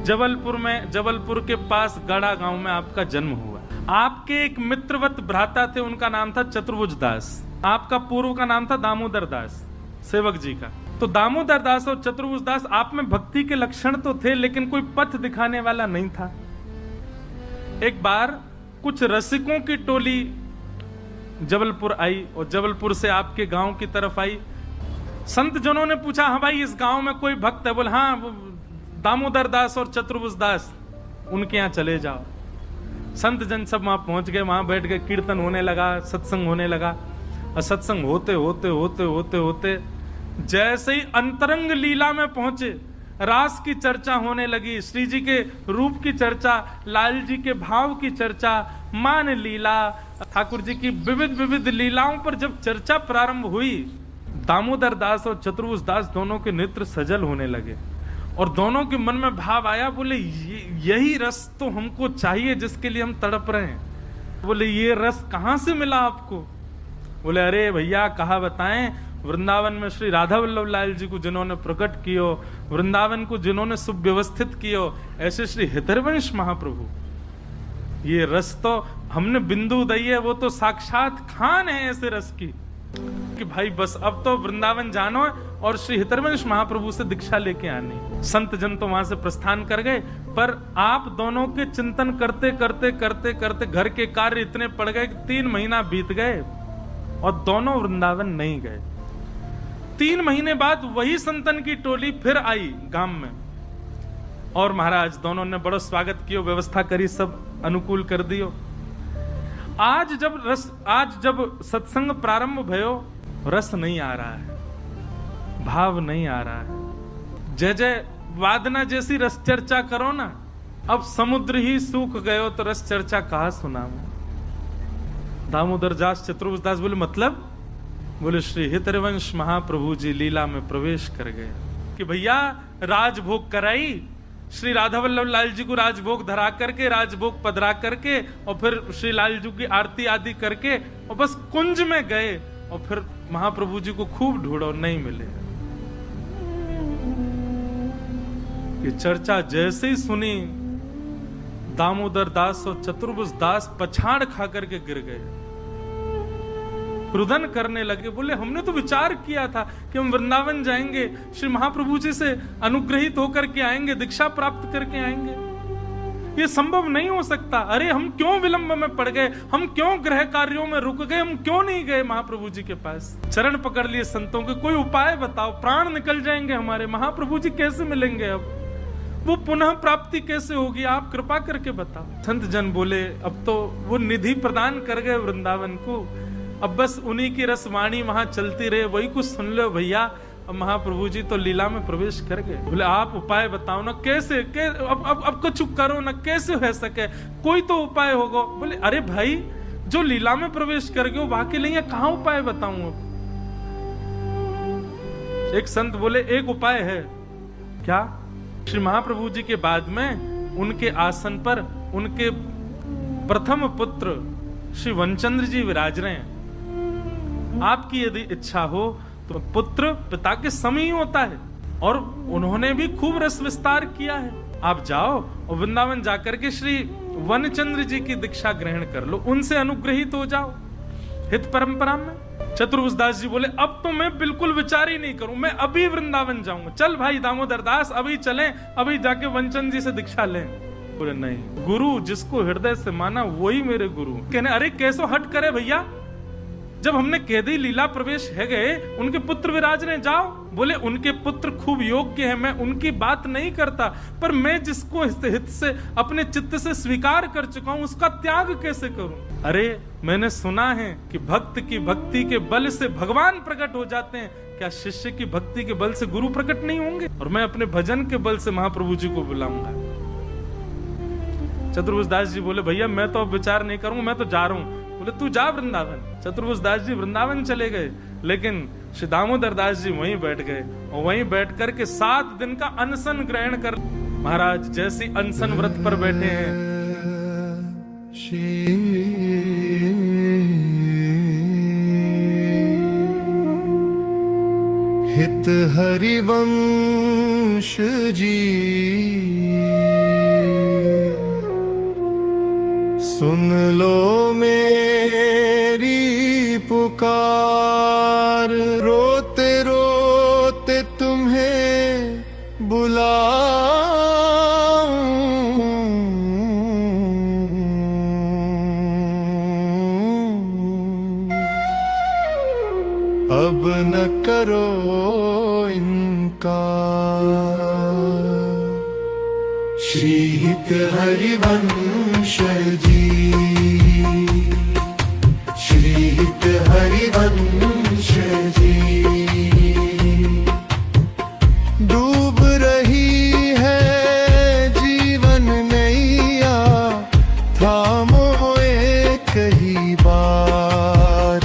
जबलपुर के पास गड़ा गांव में आपका जन्म हुआ। आपके एक मित्रवत भ्राता थे, उनका नाम था चतुर्भुज दास। आपका पूर्व का नाम था दामोदर दास, सेवक जी का। तो दामोदर दास और चतुर्भुज दास, आप में भक्ति के लक्षण तो थे, लेकिन कोई पथ दिखाने वाला नहीं था। एक बार कुछ रसिकों की टोली जबलपुर आई और जबलपुर से आपके गांव की तरफ आई। संत जनों ने पूछा, हाँ भाई इस गांव में कोई भक्त है? बोले हाँ, वो दामोदर दास और चतुर्भुज दास, उनके यहाँ चले जाओ। संत जन सब वहां पहुंच गए, वहां बैठ गए, कीर्तन होने लगा, सत्संग होने लगा। और सत्संग होते होते होते होते होते जैसे ही अंतरंग लीला में पहुंचे, रास की चर्चा होने लगी, श्री जी के रूप की चर्चा, लाल जी के भाव की चर्चा, मान लीला, ठाकुर जी की विविध विविध लीलाओं पर जब चर्चा प्रारंभ हुई, दामोदर दास और चतुर्भुज दास दोनों के नेत्र सजल होने लगे और दोनों के मन में भाव आया। बोले यही रस तो हमको चाहिए जिसके लिए हम तड़प रहे हैं। बोले ये रस कहां से मिला आपको? बोले अरे भैया कहा बताएं, वृंदावन में श्री राधा वल्लभ लाल जी को जिन्होंने प्रकट कियो, वृंदावन को जिन्होंने सुव्यवस्थित कियो, ऐसे श्री हितरवंश महाप्रभु, ये रस तो हमने बिंदु दई है, वो तो साक्षात खान है ऐसे रस की कि भाई बस अब तो वृंदावन जानो और श्री हितरवंश महाप्रभु से दीक्षा लेके आनी। संत जन तो वहां से प्रस्थान कर गए, पर आप दोनों के चिंतन करते करते करते करते घर के कार्य इतने पड़ गए कि 3 महीना बीत गए और दोनों वृंदावन नहीं गए। 3 महीने बाद वही संतन की टोली फिर आई गांव में और महाराज दोनों ने बड़ा स्वागत किया, व्यवस्था करी, सब अनुकूल कर दियो। आज जब सत्संग प्रारंभ भयो, रस नहीं आ रहा है, भाव नहीं आ रहा है। जय जय वादना जैसी रस चर्चा करो ना, अब समुद्र ही सूख गयो तो रस चर्चा कहा सुनाऊं। दामोदर दास चतुर्भुज दास बोले मतलब? बोले श्री हितरवंश महाप्रभु जी लीला में प्रवेश कर गए कि भैया राजभोग कराई, श्री राधा वल्लभ लाल जी को राजभोग धरा करके, राजभोग पधरा करके और फिर श्री लाल जी की आरती आदि करके और बस कुंज में गए और फिर महाप्रभु जी को खूब ढूंढो, नहीं मिले। ये चर्चा जैसे ही सुनी, दामोदर दास और चतुर्भुज दास पछाड़ खा करके गिर गए, रुदन करने लगे। बोले हमने तो विचार किया था कि हम वृंदावन जाएंगे, श्री महाप्रभु जी से अनुग्रहित होकर के आएंगे, दीक्षा प्राप्त करके आएंगे, ये संभव नहीं हो सकता। अरे हम क्यों विलंब में पड़ गए, हम क्यों गृह कार्यों में रुक गए, हम क्यों नहीं गए महाप्रभु जी के पास? चरण पकड़ लिए संतों के, कोई उपाय बताओ, प्राण निकल जाएंगे हमारे, महाप्रभु जी कैसे मिलेंगे, अब वो पुनः प्राप्ति कैसे होगी, आप कृपा करके बताओ। संत जन बोले अब तो वो निधि प्रदान कर गए वृंदावन को, अब बस उन्हीं की रसवाणी वहां चलती रहे, वही कुछ सुन लो भैया। अब महाप्रभु जी तो लीला में प्रवेश कर गए। बोले आप उपाय बताओ ना, कैसे अब कुछ करो ना, कैसे हो सके, कोई तो उपाय होगा। बोले अरे भाई जो लीला में प्रवेश कर गए वहां के लिए कहां उपाय बताऊं? एक संत बोले एक उपाय है। क्या? श्री महाप्रभु जी के बाद में उनके आसन पर उनके प्रथम पुत्र श्री वनचंद्र जी विराज रहे हैं। आपकी यदि इच्छा हो तो पुत्र पिता के समय ही होता है और उन्होंने भी खूब रस विस्तार किया है। आप जाओ और वृंदावन जाकर के श्री वनचंद्र जी की दीक्षा ग्रहण कर लो, उनसे अनुग्रहित हो जाओ हित परंपरा में। चतुर्भुज दास जी बोले अब तो मैं बिल्कुल विचार ही नहीं करूं, मैं अभी वृंदावन जाऊंगा। चल भाई दामोदर दास अभी चलें, अभी जाके वनचंद्र जी से दीक्षा लें। बोले नहीं, गुरु जिसको हृदय से माना वही मेरे गुरु। कहने अरे कैसो हट करे भैया, जब हमने कह दी लीला प्रवेश है गए, उनके पुत्र विराज रहे, जाओ। बोले उनके पुत्र खूब योग्य है, मैं उनकी बात नहीं करता, पर मैं जिसको हित से अपने चित्त से स्वीकार कर चुका हूं उसका त्याग कैसे करूं? अरे मैंने सुना है कि भक्त की भक्ति के बल से भगवान प्रकट हो जाते हैं, क्या शिष्य की भक्ति के बल से गुरु प्रकट नहीं होंगे? और मैं अपने भजन के बल से महाप्रभु जी को बुलाऊंगा। चतुर्भुज दास जी बोले भैया मैं तो अब विचार नहीं करूंगा, मैं तो जा रहा हूं। बोले तू जा वृंदावन। चतुर्भुज दास जी वृंदावन चले गए, लेकिन श्री दामोदर दास जी वहीं बैठ गए और वहीं बैठ करके 7 दिन का अनशन ग्रहण कर। महाराज जैसे अनशन व्रत पर बैठे हैं, हित हरिवंश जी सुन लो मेरी पुकार, रोते रोते तुम्हें बुलाऊं। अब न करो इनकार। श्री हित हरिवंश जी, श्री हित हरिवंश जी। डूब रही है जीवन नैया, थामो एक ही बार।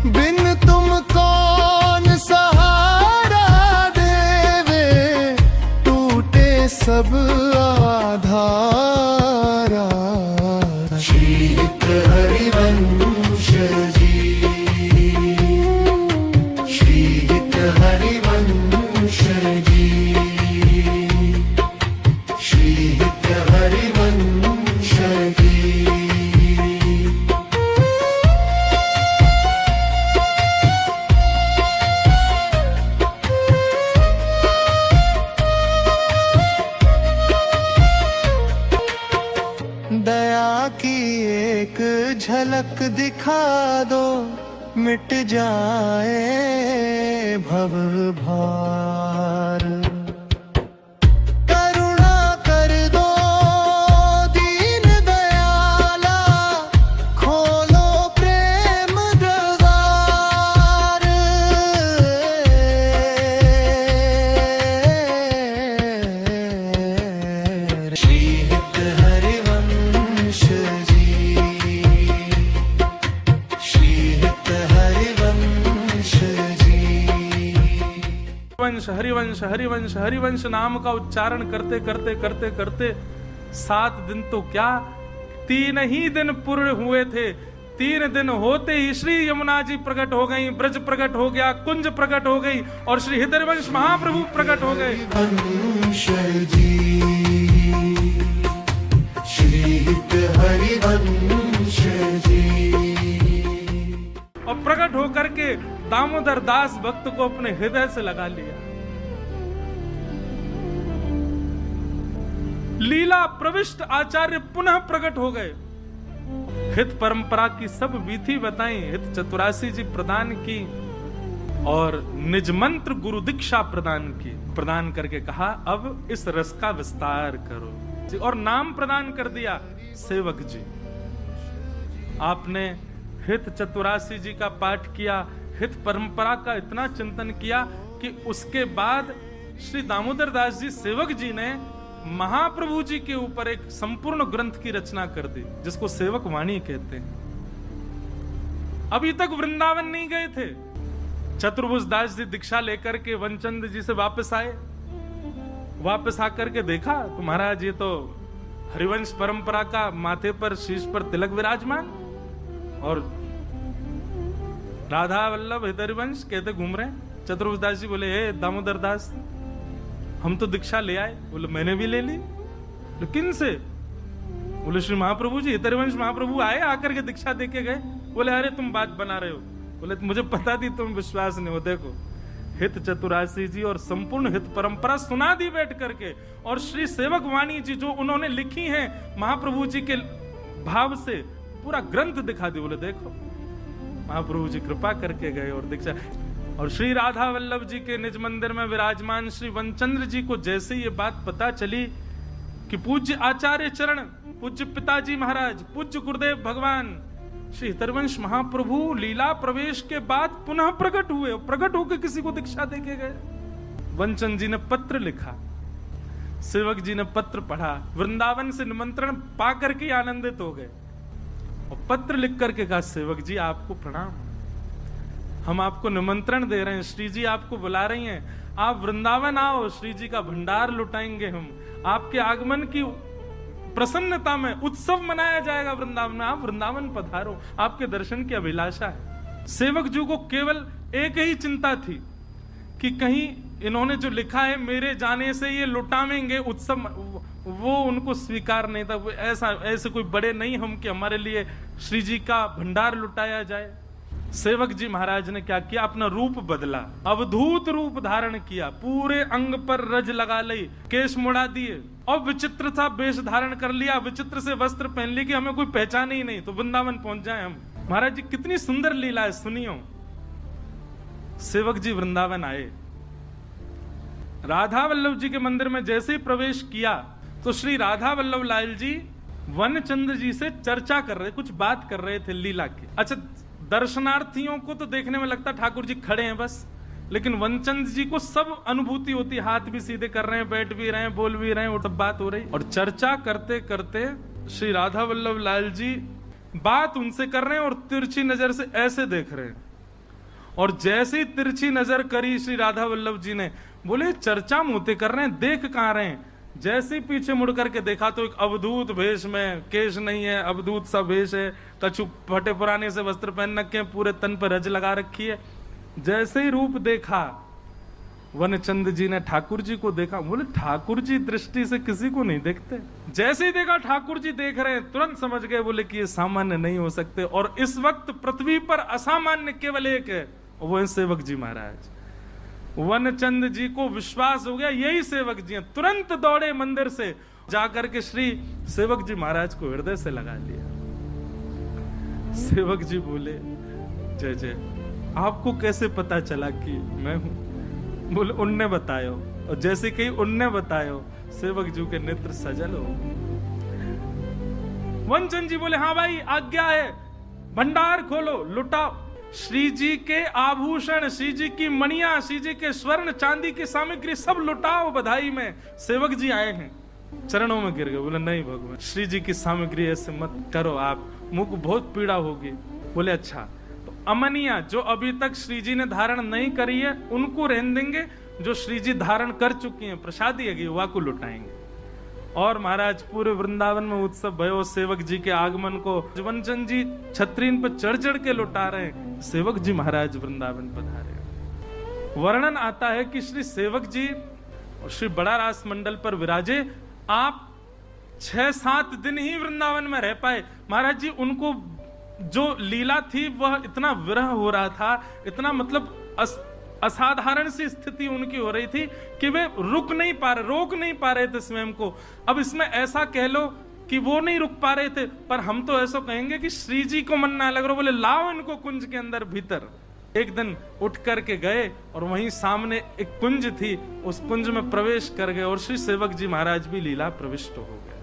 बिन तुम कौन सहारा देवे, टूटे सब आधारा। श्री हित हरिवंश जी, श्री हित हरिवंश जी, श्री हित हरिवंश जी। दया की एक झलक दिखा दो, मिट जाए भव भार। करुणा कर दो दीन दयाला, खोलो प्रेम द्वार। श्री हित हरिवंश जी, श्री हित हरिवंश जी। हरिवंश हरिवंश हरिवंश हरिवंश नाम का उच्चारण करते करते करते करते 7 दिन तो क्या 3 ही दिन पूर्ण हुए थे। 3 दिन होते ही श्री यमुना जी प्रकट हो गई, ब्रज प्रकट हो गया, कुंज प्रकट हो गई और श्री हरिवंश महाप्रभु प्रकट हो गए। हरिवंश जी, श्री हित हरिवंश जी। और प्रकट होकर के दामोदर दास भक्त को अपने हृदय से लगा लिया। लीला प्रविष्ट आचार्य पुनः प्रकट हो गए। हित परंपरा की सब विधि बताई, हित चतुरासी जी प्रदान की और निज मंत्र गुरु दीक्षा प्रदान की। प्रदान करके कहा अब इस रस का विस्तार करो और नाम प्रदान कर दिया सेवक जी। आपने हित चतुरासी जी का पाठ किया, हित परंपरा का इतना चिंतन किया कि उसके बाद श्री दामोदर दास जी सेवक जी ने महाप्रभु जी के ऊपर एक संपूर्ण ग्रंथ की रचना कर दी, जिसको सेवक वाणी कहते हैं। अभी तक वृंदावन नहीं गए थे। चतुर्भुज दास जी दीक्षा लेकर के वनचंद जी से वापस आए। वापस आकर के देखा तो महाराज ये तो हरिवंश परंपरा का माथे पर शीश पर तिलक विराजमान और राधा वल्लभ हरिवंश कहते घूम रहे हैं। चतुर्भुज दास जी बोले हे दामोदर दास, हम तो दीक्षा ले आए। बोले मैंने भी ले ली। किन से? बोले श्री महाप्रभु जी, हरिवंश महाप्रभु आए, आकर के दीक्षा देके गए। बोले अरे तुम बात बना रहे हो। बोले मुझे पता थी तुम विश्वास नहीं हो। देखो हित चतुरासी जी और संपूर्ण हित परंपरा सुना दी बैठ करके, और श्री सेवक वाणी जी जो उन्होंने लिखी है महाप्रभु जी के भाव से पूरा ग्रंथ दिखा दी। बोले देखो महाप्रभु जी कृपा करके गए और दीक्षा। और श्री राधा वल्लभ जी के निज मंदिर में विराजमान श्री वनचंद्र जी को जैसे ये बात पता चली कि पूज्य आचार्य चरण, पूज्य पिताजी महाराज, पूज्य गुरुदेव भगवान श्री हरिवंश महाप्रभु लीला प्रवेश के बाद पुनः प्रकट हुए, प्रकट होकर किसी को दीक्षा देके गए। वनचंद जी ने पत्र लिखा, सेवक जी ने पत्र पढ़ा, वृंदावन से निमंत्रण पा करके आनंदित हो गए और पत्र लिख करके कहा सेवक जी आपको प्रणाम, हम आपको निमंत्रण दे रहे हैं, श्री जी आपको बुला रही हैं, आप वृंदावन आओ, श्री जी का भंडार लुटाएंगे हम, आपके आगमन की प्रसन्नता में उत्सव मनाया जाएगा वृंदावन में, आप वृंदावन पधारो, आपके दर्शन की अभिलाषा है। सेवक जी को केवल एक ही चिंता थी कि कहीं इन्होंने जो लिखा है मेरे जाने से ये लुटावेंगे उत्सव, वो उनको स्वीकार नहीं था। ऐसे कोई बड़े नहीं हम कि हमारे लिए श्री जी का भंडार लुटाया जाए। सेवक जी महाराज ने क्या किया, अपना रूप बदला, अवधूत रूप धारण किया, पूरे अंग पर रज लगा ली, केश मुड़ा दिए और विचित्र सा वेश धारण कर लिया, विचित्र से वस्त्र पहन लिए कि हमें कोई पहचाने ही नहीं, तो वृंदावन पहुंच जाए हम। महाराज जी कितनी सुंदर लीला है, सुनियो। सेवक जी वृंदावन आए, राधा वल्लभ जी के मंदिर में जैसे ही प्रवेश किया तो श्री राधा वल्लभ लाल जी वनचंद्र जी से चर्चा कर रहे, कुछ बात कर रहे थे लीला की। अच्छा, दर्शनार्थियों को तो देखने में लगता ठाकुर जी खड़े हैं बस, लेकिन वनचंद्र जी को सब अनुभूति होती, हाथ भी सीधे कर रहे हैं, बैठ भी रहे हैं, बोल भी रहे हैं, और सब बात हो रही। और चर्चा करते करते श्री राधा वल्लभ लाल जी बात उनसे कर रहे हैं और तिरछी नजर से ऐसे देख रहे हैं। और जैसे ही तिरछी नजर करी श्री राधा वल्लभ जी ने, बोले चर्चा मोते कर रहे हैं, देख कहां रहे हैं। जैसे ही पीछे मुड़ करके देखा तो एक अवधूत भेष में, केश नहीं है, अवधूत सा भेष है, कछु फटे पुराने से वस्त्र पहन रखे हैं, पूरे तन पर रज लगा रखी है। जैसे ही रूप देखा वनचंद जी ने, ठाकुर जी को देखा, बोले ठाकुर जी दृष्टि से किसी को नहीं देखते। जैसे ही देखा ठाकुर जी देख रहे हैं, तुरंत समझ गए, बोले कि ये सामान्य नहीं हो सकते। और इस वक्त पृथ्वी पर असामान्य केवल एक है, वो है सेवक जी महाराज। वनचंद जी को विश्वास हो गया यही सेवक जी हैं। तुरंत दौड़े मंदिर से, जाकर के श्री सेवक जी महाराज को हृदय से लगा लिया। सेवक जी बोले जय जय, आपको कैसे पता चला कि मैं हूं? बोले उनने बतायो। और जैसे कही उनने बतायो, सेवक जी के नेत्र सजल हो। वनचंद जी बोले हाँ भाई आज्ञा है, भंडार खोलो, लुटाओ। श्री जी के आभूषण, श्री जी की मणियां, श्री जी के स्वर्ण चांदी की सामग्री सब लुटाओ बधाई में। सेवक जी आए हैं, चरणों में गिर गए, बोले नहीं भगवान, श्री जी की सामग्री ऐसे मत करो आप, मुझको बहुत पीड़ा होगी। बोले अच्छा, तो अमनिया जो अभी तक श्री जी ने धारण नहीं करी है उनको रहने देंगे, जो श्री जी धारण कर चुकी हैं प्रसादी है युवा को लुटाएंगे। और महाराज पूरे वृंदावन में उत्सव भयो सेवक जी के आगमन को। वनचंद जी छत्रीन पर चढ़ चढ़ के लुटा रहे हैं, सेवक जी महाराज वृंदावन पधारे। वर्णन आता है कि श्री सेवक जी और श्री बड़ा रास मंडल पर विराजे, आप 6-7 दिन ही वृंदावन में रह पाए। महाराज जी उनको जो लीला थी वह इतना विरह हो रहा था, इतना मतलब असाधारण सी स्थिति उनकी हो रही थी कि वे रोक नहीं पा रहे थे स्वयं को। अब इसमें ऐसा कह लो कि वो नहीं रुक पा रहे थे, पर हम तो ऐसा कहेंगे कि श्री जी को मन ना लग रहा। बोले लाओ इनको कुंज के अंदर भीतर। एक दिन उठ करके गए और वहीं सामने एक कुंज थी, उस कुंज में प्रवेश कर गए और श्री सेवक जी महाराज भी लीला प्रविष्ट हो गए।